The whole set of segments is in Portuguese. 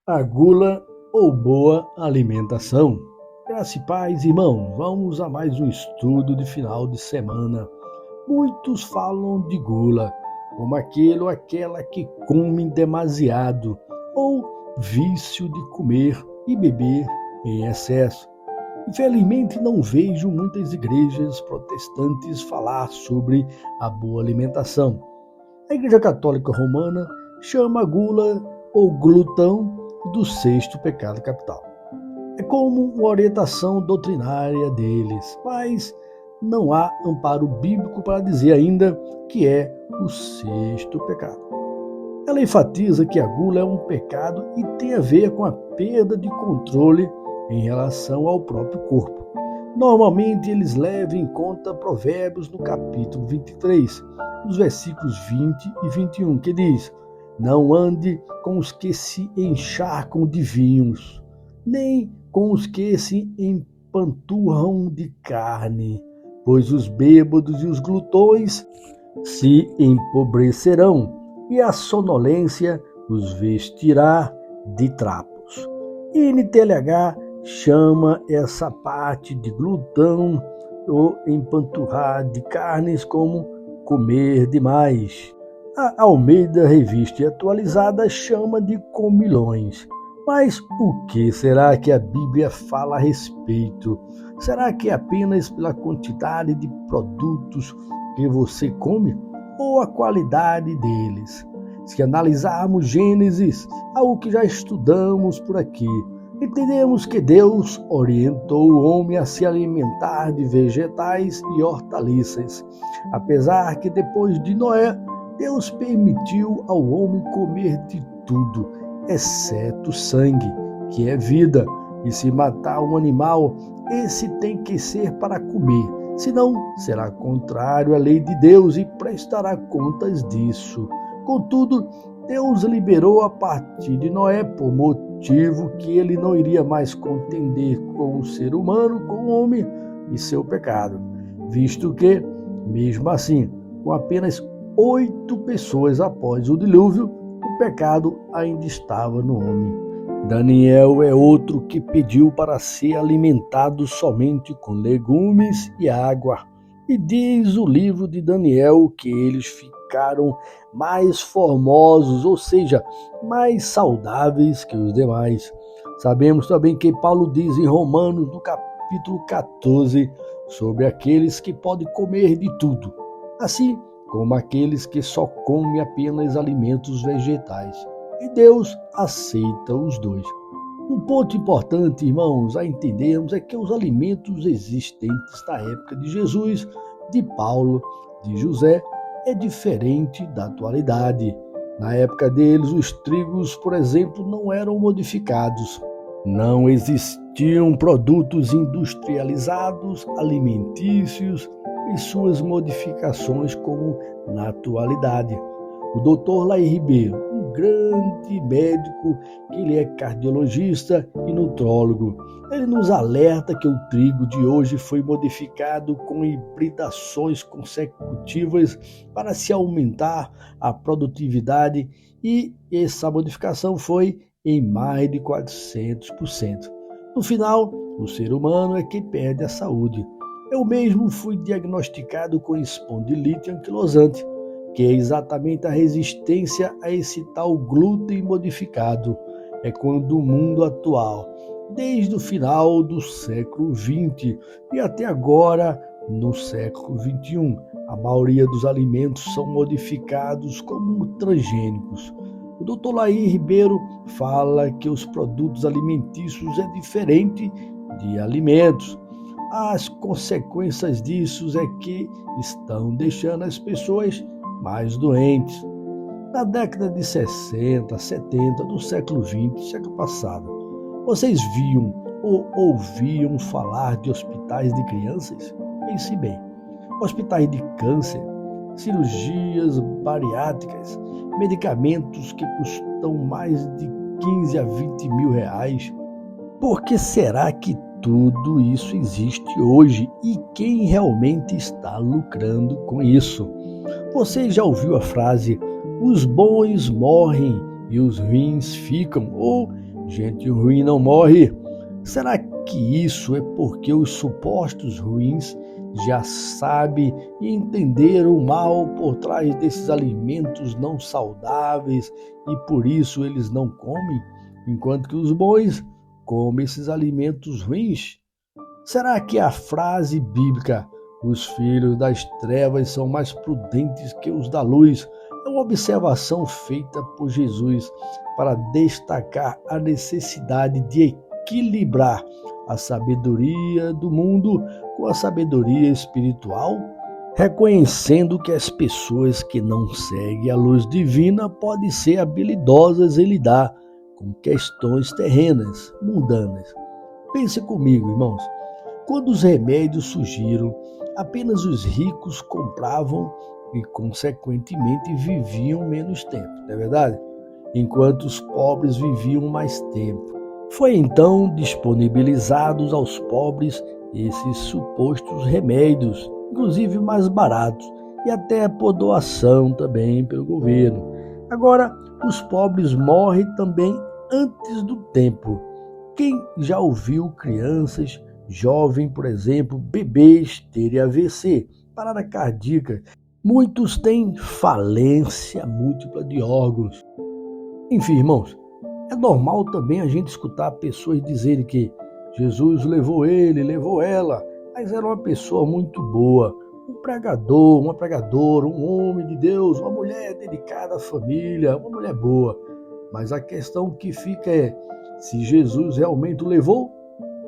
A gula ou boa alimentação. Graça e paz, irmãos, vamos a mais um estudo de final de semana. Muitos falam de gula, como aquele ou aquela que come demasiado, ou vício de comer e beber em excesso. Infelizmente, não vejo muitas igrejas protestantes falar sobre a boa alimentação. A Igreja Católica Romana chama a gula ou glutão do sexto pecado capital. É como uma orientação doutrinária deles, mas não há amparo bíblico para dizer ainda que é o sexto pecado. Ela enfatiza que a gula é um pecado e tem a ver com a perda de controle em relação ao próprio corpo. Normalmente eles levam em conta Provérbios no capítulo 23, nos versículos 20 e 21, que diz: não ande com os que se encharcam de vinhos, nem com os que se empanturram de carne, pois os bêbados e os glutões se empobrecerão, e a sonolência os vestirá de trapos. NTLH chama essa parte de glutão ou empanturrar de carnes como comer demais. A Almeida Revista e Atualizada chama de comilões. Mas o que será que a Bíblia fala a respeito? Será que é apenas pela quantidade de produtos que você come ou a qualidade deles? Se analisarmos Gênesis, algo que já estudamos por aqui, entendemos que Deus orientou o homem a se alimentar de vegetais e hortaliças, apesar que depois de Noé, Deus permitiu ao homem comer de tudo, exceto sangue, que é vida, e se matar um animal, esse tem que ser para comer, senão será contrário à lei de Deus e prestará contas disso. Contudo, Deus liberou a partir de Noé por motivo que ele não iria mais contender com o ser humano, com o homem e seu pecado, visto que, mesmo assim, com apenas 8 pessoas após o dilúvio, o pecado ainda estava no homem. Daniel é outro que pediu para ser alimentado somente com legumes e água. E diz o livro de Daniel que eles ficaram mais formosos, ou seja, mais saudáveis que os demais. Sabemos também que Paulo diz em Romanos, no capítulo 14, sobre aqueles que podem comer de tudo, assim como aqueles que só comem apenas alimentos vegetais. E Deus aceita os dois. Um ponto importante, irmãos, a entendermos é que os alimentos existentes na época de Jesus, de Paulo, de José, é diferente da atualidade. Na época deles, os trigos, por exemplo, não eram modificados. Não existiam produtos industrializados, alimentícios e suas modificações como na atualidade. O Dr. Laí Ribeiro, um grande médico, que ele é cardiologista e nutrólogo, ele nos alerta que o trigo de hoje foi modificado com hibridações consecutivas para se aumentar a produtividade e essa modificação foi em mais de 400%. No final, o ser humano é quem perde a saúde. Eu mesmo fui diagnosticado com espondilite anquilosante, que é exatamente a resistência a esse tal glúten modificado. É quando o mundo atual, desde o final do século XX e até agora no século XXI, a maioria dos alimentos são modificados como transgênicos. O Dr. Laí Ribeiro fala que os produtos alimentícios é diferente de alimentos. As consequências disso é que estão deixando as pessoas mais doentes. Na década de 60, 70 do século XX, século passado, vocês viam ou ouviam falar de hospitais de crianças? Pense bem, hospitais de câncer, cirurgias bariátricas, medicamentos que custam mais de 15 a 20 mil reais. Por que será que tudo isso existe hoje e quem realmente está lucrando com isso? Você já ouviu a frase, os bons morrem e os ruins ficam, ou gente ruim não morre. Será que isso é porque os supostos ruins já sabem e entenderam o mal por trás desses alimentos não saudáveis e por isso eles não comem, enquanto que os bons comem esses alimentos ruins? Será que a frase bíblica "os filhos das trevas são mais prudentes que os da luz" é uma observação feita por Jesus para destacar a necessidade de equilibrar a sabedoria do mundo com a sabedoria espiritual, reconhecendo que as pessoas que não seguem a luz divina podem ser habilidosas em lidar com questões terrenas, mundanas. Pense comigo, irmãos. Quando os remédios surgiram, apenas os ricos compravam e, consequentemente, viviam menos tempo, não é verdade? Enquanto os pobres viviam mais tempo. Foi então disponibilizados aos pobres esses supostos remédios, inclusive mais baratos, e até por doação também pelo governo. Agora, os pobres morrem também antes do tempo. Quem já ouviu crianças, jovens, por exemplo, bebês terem AVC, parada cardíaca? Muitos têm falência múltipla de órgãos. Enfim, irmãos, é normal também a gente escutar pessoas dizerem que Jesus levou ele, levou ela, mas era uma pessoa muito boa, um pregador, uma pregadora, um homem de Deus, uma mulher dedicada à família, uma mulher boa. Mas a questão que fica é se Jesus realmente o levou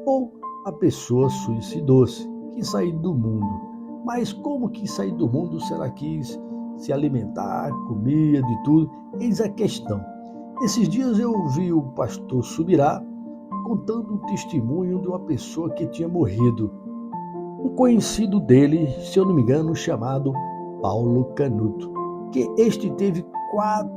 ou a pessoa suicidou-se, quis sair do mundo. Mas como que sair do mundo se ela quis se alimentar, comia de tudo? Eis a questão. Esses dias eu ouvi o pastor Subirá contando um testemunho de uma pessoa que tinha morrido. Um conhecido dele, se eu não me engano, chamado Paulo Canuto, que este teve 4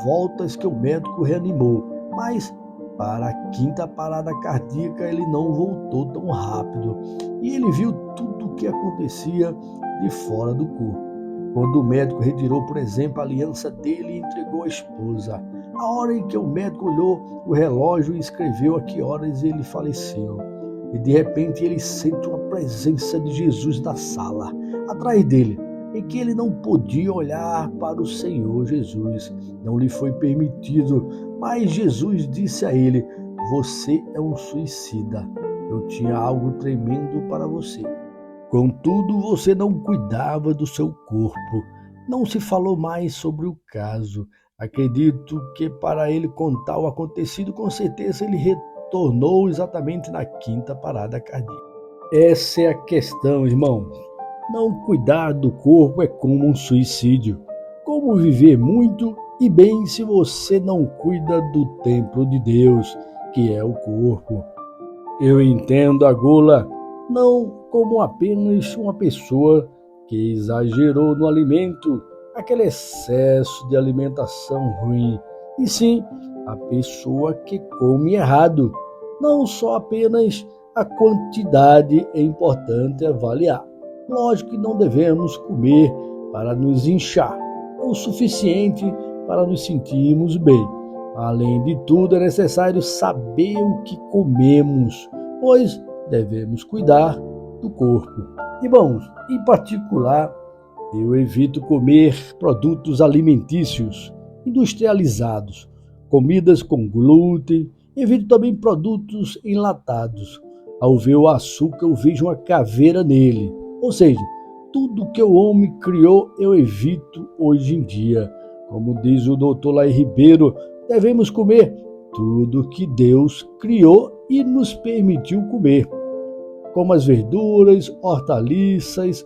voltas que o médico reanimou, mas para a 5ª parada cardíaca ele não voltou tão rápido e ele viu tudo o que acontecia de fora do corpo. Quando o médico retirou, por exemplo, a aliança dele e entregou à esposa, a hora em que o médico olhou o relógio e escreveu a que horas ele faleceu. E de repente ele sente uma presença de Jesus na sala, atrás dele, em que ele não podia olhar para o Senhor Jesus. Não lhe foi permitido, mas Jesus disse a ele: "Você é um suicida. Eu tinha algo tremendo para você. Contudo, você não cuidava do seu corpo. Não se falou mais sobre o caso. Acredito que para ele contar o acontecido, com certeza ele retornou exatamente na 5ª parada cardíaca." Essa é a questão, irmão. Não cuidar do corpo é como um suicídio. Como viver muito e bem se você não cuida do templo de Deus, que é o corpo? Eu entendo a gula não como apenas uma pessoa que exagerou no alimento, aquele excesso de alimentação ruim, e sim a pessoa que come errado. Não só apenas a quantidade é importante avaliar. Lógico que não devemos comer para nos inchar, o suficiente para nos sentirmos bem. Além de tudo, é necessário saber o que comemos, pois devemos cuidar do corpo. Irmãos, em particular, eu evito comer produtos alimentícios industrializados, comidas com glúten, evito também produtos enlatados. Ao ver o açúcar, eu vejo uma caveira nele. Ou seja, tudo que o homem criou eu evito hoje em dia. Como diz o Dr. Laí Ribeiro, devemos comer tudo que Deus criou e nos permitiu comer, como as verduras, hortaliças,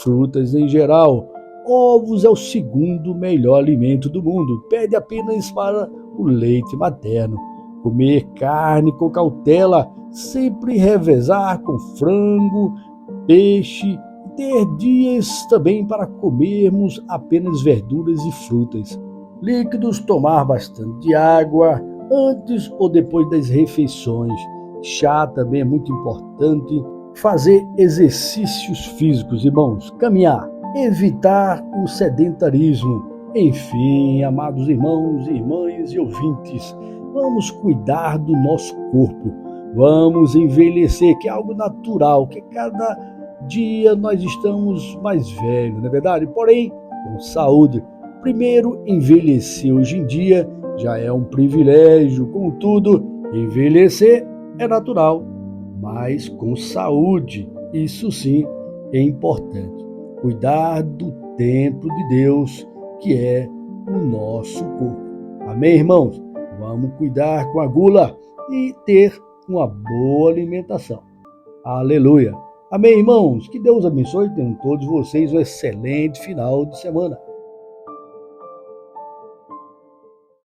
frutas em geral. Ovos é o 2º melhor alimento do mundo, perde apenas para o leite materno. Comer carne com cautela, sempre revezar com frango, peixe, ter dias também para comermos apenas verduras e frutas. Líquidos, tomar bastante água antes ou depois das refeições. Chá também é muito importante. Fazer exercícios físicos, irmãos, caminhar, evitar o sedentarismo. Enfim, amados irmãos, irmãs e ouvintes, Vamos cuidar do nosso corpo. Vamos envelhecer, que é algo natural, que cada dia nós estamos mais velhos, não é verdade? Porém, com saúde. Primeiro, envelhecer hoje em dia já é um privilégio, contudo, envelhecer é natural, mas com saúde, isso sim é importante. Cuidar do templo de Deus, que é o nosso corpo. Amém, irmãos? Vamos cuidar com a gula e ter uma boa alimentação. Aleluia! Amém, irmãos? Que Deus abençoe e tenham todos vocês um excelente final de semana.